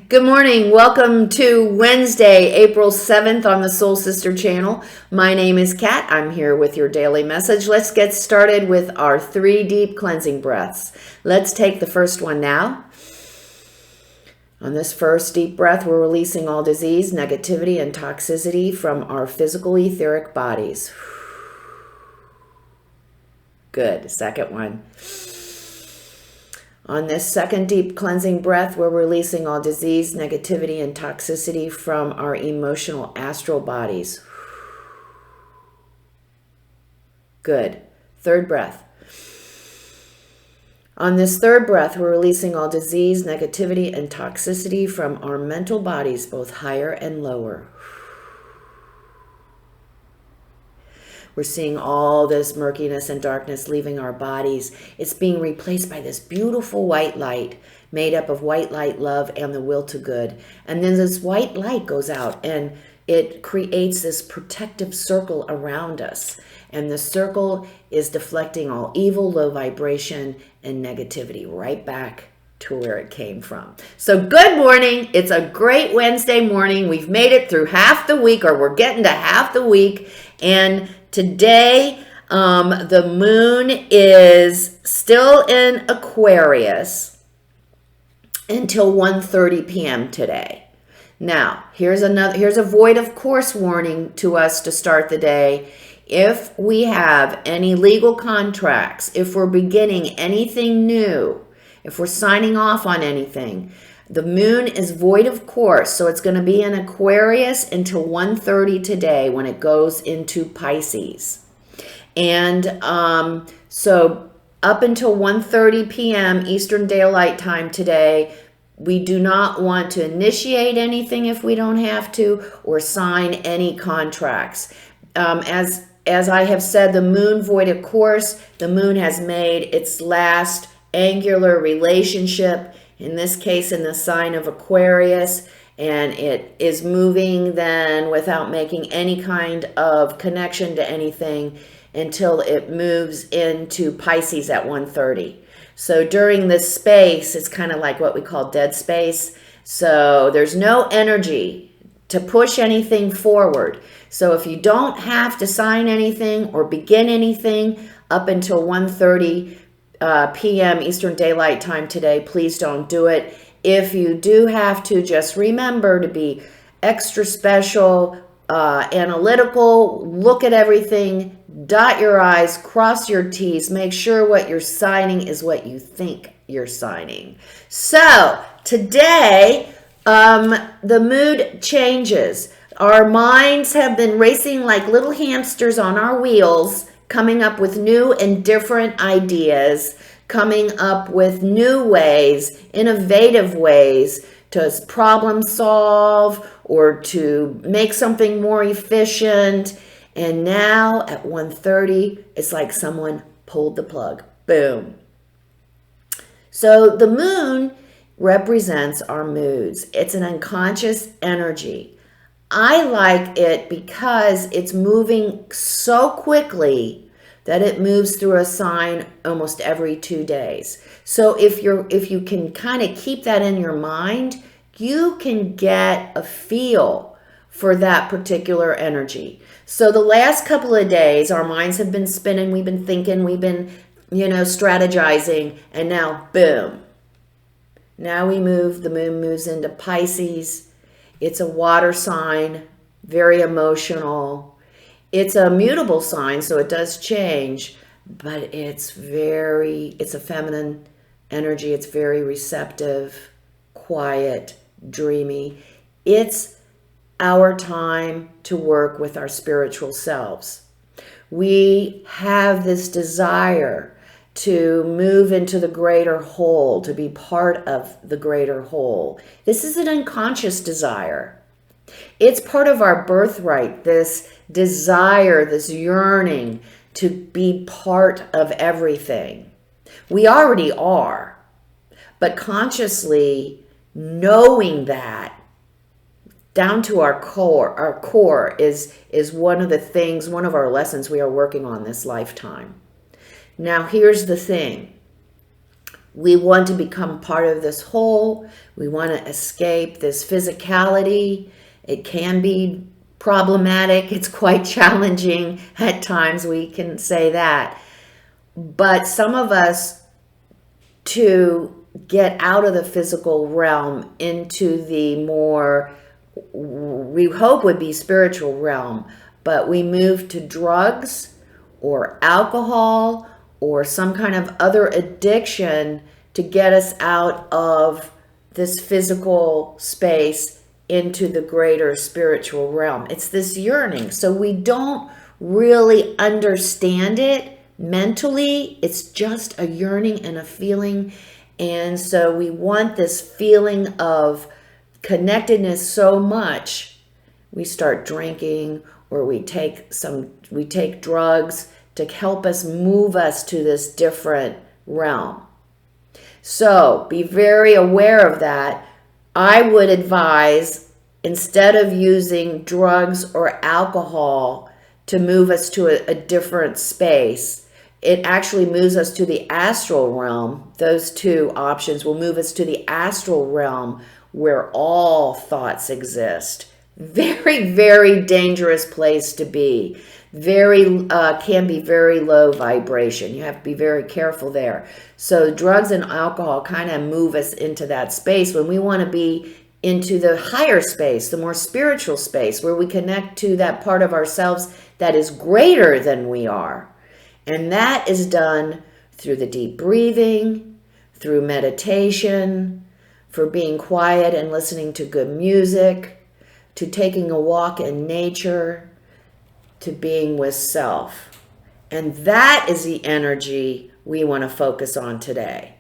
Good morning. Welcome to Wednesday, April 7th on the Soul Sister channel. My name is Kat. I'm here with your daily message. Let's get started with our 3 deep cleansing breaths. Let's take the first one now. On this first deep breath, we're releasing all disease, negativity, and toxicity from our physical etheric bodies. Good. Second one. On this second deep cleansing breath, we're releasing all disease, negativity, and toxicity from our emotional astral bodies. Good. Third breath. On this third breath, we're releasing all disease, negativity, and toxicity from our mental bodies, both higher and lower. We're seeing all this murkiness and darkness leaving our bodies. It's being replaced by this beautiful white light made up of white light, love, and the will to good. And then this white light goes out and it creates this protective circle around us. And the circle is deflecting all evil, low vibration, and negativity right back to where it came from. So good morning. It's a great Wednesday morning. We've made it through half the week, or we're getting to half the week. And today, the moon is still in Aquarius until 1:30 p.m. today. Now, here's a void of course warning to us to start the day. If we have any legal contracts, if we're beginning anything new, if we're signing off on anything, the moon is void of course, so it's going to be in Aquarius until 1:30 today when it goes into Pisces. And so up until 1:30 p.m. Eastern Daylight Time today, we do not want to initiate anything if we don't have to, or sign any contracts. As I have said, the moon void of course, the moon has made its last angular relationship, in this case in the sign of Aquarius, and it is moving then without making any kind of connection to anything until it moves into Pisces at 1:30. So during this space, it's kind of like what we call dead space. So there's no energy to push anything forward. So if you don't have to sign anything or begin anything up until 1:30 p.m. Eastern Daylight Time today, please don't do it. If you do have to, just remember to be extra special, analytical, look at everything, dot your I's, cross your T's, make sure what you're signing is what you think you're signing. So today, the mood changes. Our minds have been racing like little hamsters on our wheels, coming up with new and different ideas, coming up with new ways, innovative ways to problem solve or to make something more efficient. And now at 1:30, it's like someone pulled the plug. Boom. So the moon represents our moods. It's an unconscious energy. I like it because it's moving so quickly that it moves through a sign almost every 2 days. So if you can kind of keep that in your mind, you can get a feel for that particular energy. So the last couple of days, our minds have been spinning, we've been thinking, we've been, strategizing, and now boom. Now the moon moves into Pisces. It's a water sign, very emotional. It's a mutable sign, so it does change, but it's a feminine energy. It's very receptive, quiet, dreamy. It's our time to work with our spiritual selves. We have this desire to move into the greater whole, to be part of the greater whole. This is an unconscious desire. It's part of our birthright, this desire, this yearning to be part of everything. We already are, but consciously knowing that down to our core is one of our lessons we are working on this lifetime. Now, here's the thing. We want to become part of this whole. We want to escape this physicality. It can be problematic. It's quite challenging at times, we can say that. But some of us, to get out of the physical realm into the more, we hope would be spiritual realm, but we move to drugs or alcohol or some kind of other addiction to get us out of this physical space into the greater spiritual realm. It's this yearning. So we don't really understand it mentally. It's just a yearning and a feeling. And so we want this feeling of connectedness so much, we start drinking, or we take drugs to help us move us to this different realm. So be very aware of that. I would advise, instead of using drugs or alcohol to move us to a different space, it actually moves us to the astral realm. Those two options will move us to the astral realm, where all thoughts exist. Very, very dangerous place to be. Can be very low vibration. You have to be very careful there. So drugs and alcohol kind of move us into that space when we want to be into the higher space, the more spiritual space, where we connect to that part of ourselves that is greater than we are. And that is done through the deep breathing, through meditation, for being quiet and listening to good music, to taking a walk in nature, to being with self. And that is the energy we want to focus on today.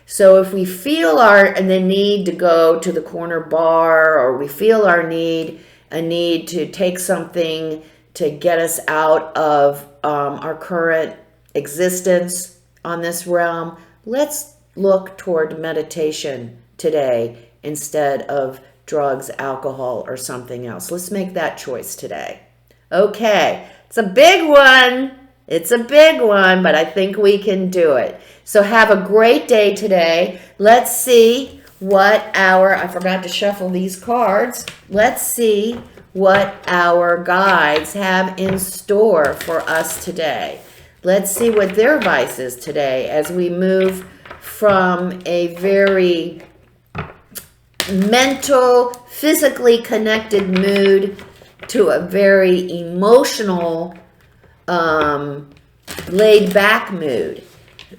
So if we feel the need to go to the corner bar, or we feel a need to take something to get us out of our current existence on this realm, let's look toward meditation today instead of drugs, alcohol, or something else. Let's make that choice today. Okay, it's a big one. It's a big one, but I think we can do it. So have a great day today. Let's see what I forgot to shuffle these cards. Let's see what our guides have in store for us today. Let's see what their advice is today as we move from a very mental, physically connected mood to a very emotional, laid back mood.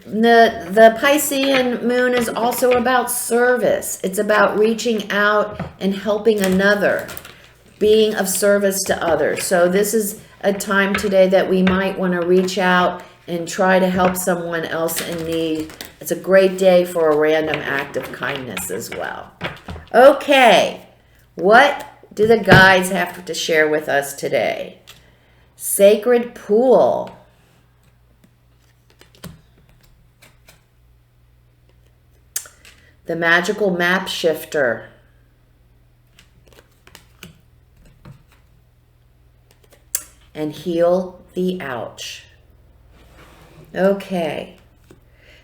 The Piscean moon is also about service. It's about reaching out and helping another, being of service to others. So this is a time today that we might want to reach out and try to help someone else in need. It's a great day for a random act of kindness as well. Okay, what do the guides have to share with us today? Sacred Pool. The Magical Map Shifter. And Heal the Ouch. Okay.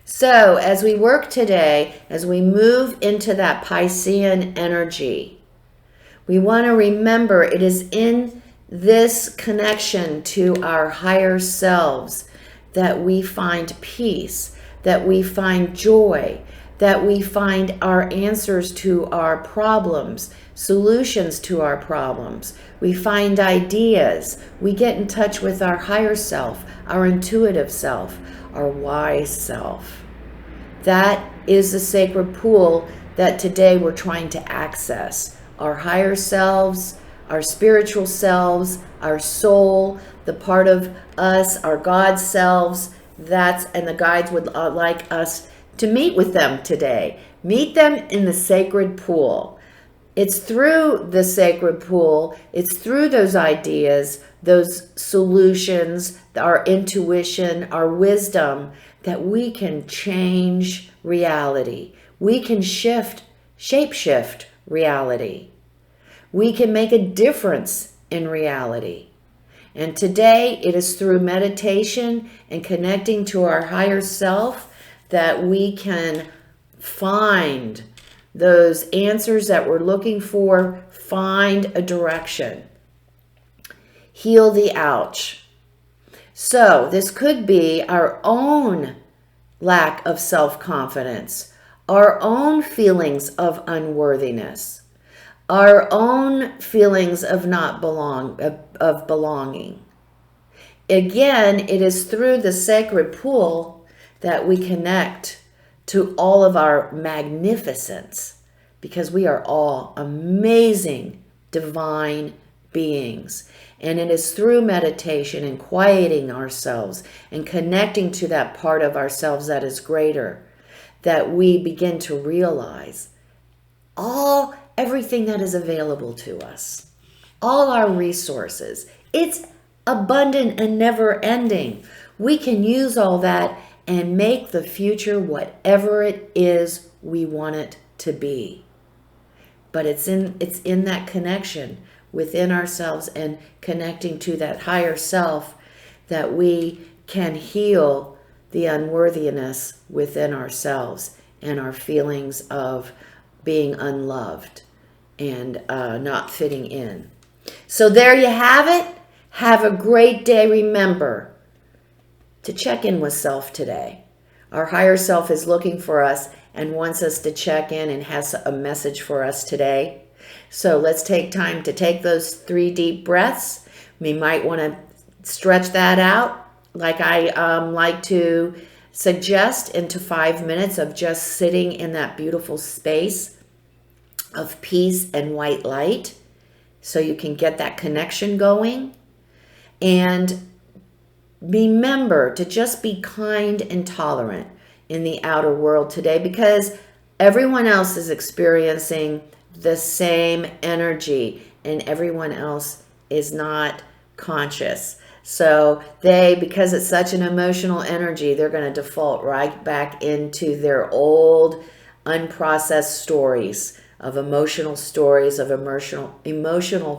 So as we work today, as we move into that Piscean energy, we want to remember it is in this connection to our higher selves that we find peace, that we find joy, that we find our answers to our problems, solutions to our problems. We find ideas. We get in touch with our higher self, our intuitive self, our wise self. That is the sacred pool that today we're trying to access. Our higher selves, our spiritual selves, our soul, the part of us, our God selves. And the guides would like us to meet with them today. Meet them in the sacred pool. It's through the sacred pool, it's through those ideas, those solutions, our intuition, our wisdom, that we can change reality. We can shape-shift reality. We can make a difference in reality. And today it is through meditation and connecting to our higher self that we can find those answers that we're looking for, find a direction. Heal the ouch. So this could be our own lack of self-confidence, our own feelings of unworthiness, our own feelings of not belonging. Again, it is through the sacred pool that we connect to all of our magnificence, because we are all amazing, divine beings. And it is through meditation and quieting ourselves and connecting to that part of ourselves that is greater that we begin to realize everything that is available to us, all our resources. It's abundant and never ending. We can use all that and make the future whatever it is we want it to be. But it's in that connection within ourselves and connecting to that higher self that we can heal the unworthiness within ourselves and our feelings of being unloved and not fitting in. So there you have it. Have a great day. Remember to check in with self today. Our higher self is looking for us and wants us to check in and has a message for us today. So let's take time to take those 3 deep breaths. We might want to stretch that out, like I like to suggest, into 5 minutes of just sitting in that beautiful space of peace and white light, so you can get that connection going. And remember to just be kind and tolerant in the outer world today, because everyone else is experiencing the same energy and everyone else is not conscious. So because it's such an emotional energy, they're going to default right back into their old unprocessed stories of emotional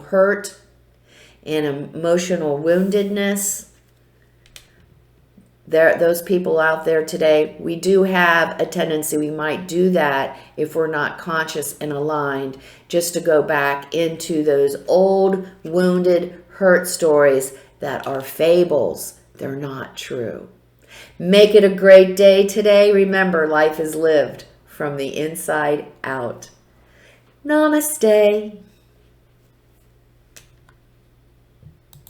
hurt and emotional woundedness. Those people out there today, we do have a tendency, we might do that if we're not conscious and aligned, just to go back into those old wounded hurt stories that are fables. They're not true. Make it a great day today. Remember, life is lived from the inside out. Namaste.